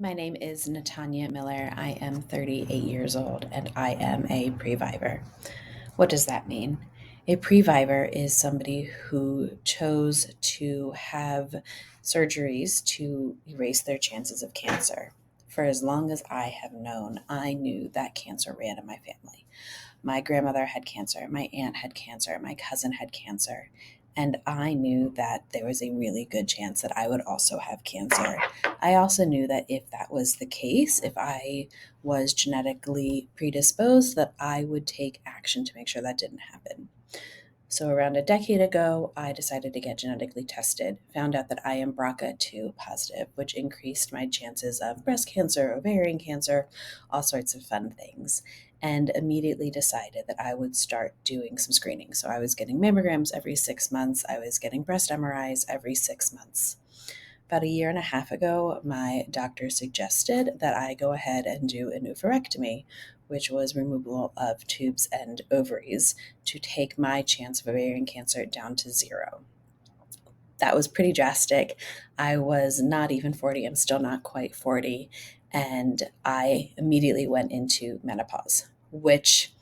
My name is Natanya Miller. I am 38 years old and I am a previvor. What does that mean? A previvor is somebody who chose to have surgeries to erase their chances of cancer. For as long as I have known, I knew that cancer ran in my family. My grandmother had cancer, my aunt had cancer, my cousin had cancer, and I knew that there was a really good chance that I would also have cancer. I also knew that if that was the case, if I was genetically predisposed, that I would take action to make sure that didn't happen. So, around a decade ago, I decided to get genetically tested, found out that I am BRCA2 positive, which increased my chances of breast cancer, ovarian cancer, all sorts of fun things, and immediately decided that I would start doing some screening. So, I was getting mammograms every 6 months, I was getting breast MRIs every 6 months. About a year and a half ago, my doctor suggested that I go ahead and do an oophorectomy, which was removal of tubes and ovaries to take my chance of ovarian cancer down to zero. That was pretty drastic. I was not even 40, I'm still not quite 40, and I immediately went into menopause, which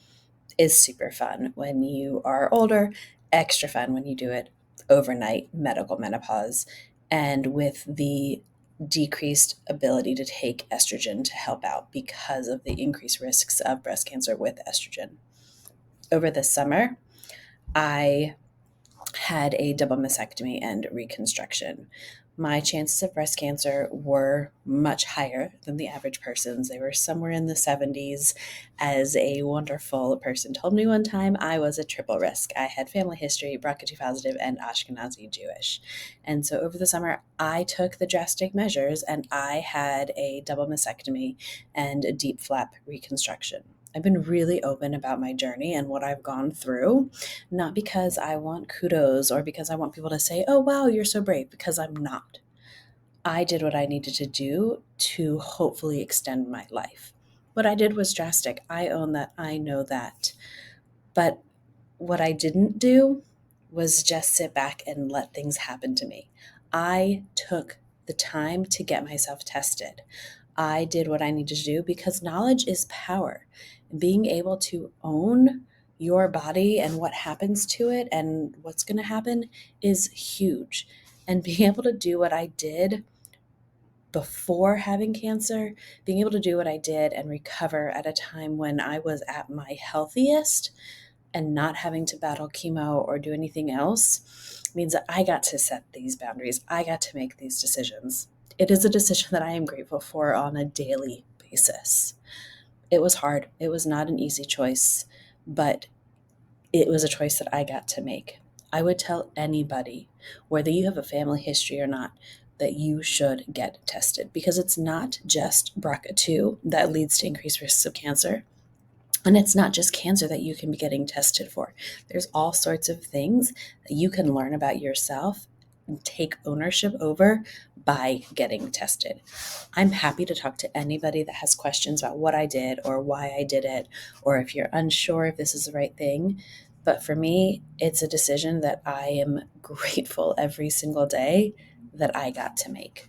is super fun when you are older, extra fun when you do it overnight, medical menopause, and with the decreased ability to take estrogen to help out because of the increased risks of breast cancer with estrogen. Over the summer, I had a double mastectomy and reconstruction. My chances of breast cancer were much higher than the average person's. They were somewhere in the 70s. As a wonderful person told me one time, I was a triple risk. I had family history, BRCA2 positive, and Ashkenazi Jewish. And so over the summer, I took the drastic measures and I had a double mastectomy and a deep flap reconstruction. I've been really open about my journey and what I've gone through, not because I want kudos or because I want people to say, oh, wow, you're so brave, because I'm not. I did what I needed to do to hopefully extend my life. What I did was drastic. I own that. I know that. But what I didn't do was just sit back and let things happen to me. I took the time to get myself tested. I did what I needed to do because knowledge is power. Being able to own your body and what happens to it and what's going to happen is huge. And being able to do what I did before having cancer, being able to do what I did and recover at a time when I was at my healthiest and not having to battle chemo or do anything else means that I got to set these boundaries. I got to make these decisions. It is a decision that I am grateful for on a daily basis. It was hard. It was not an easy choice, but it was a choice that I got to make. I would tell anybody, whether you have a family history or not, that you should get tested, because it's not just BRCA2 that leads to increased risks of cancer. And it's not just cancer that you can be getting tested for. There's all sorts of things that you can learn about yourself and take ownership over by getting tested. I'm happy to talk to anybody that has questions about what I did or why I did it, or if you're unsure if this is the right thing. But for me, it's a decision that I am grateful every single day that I got to make.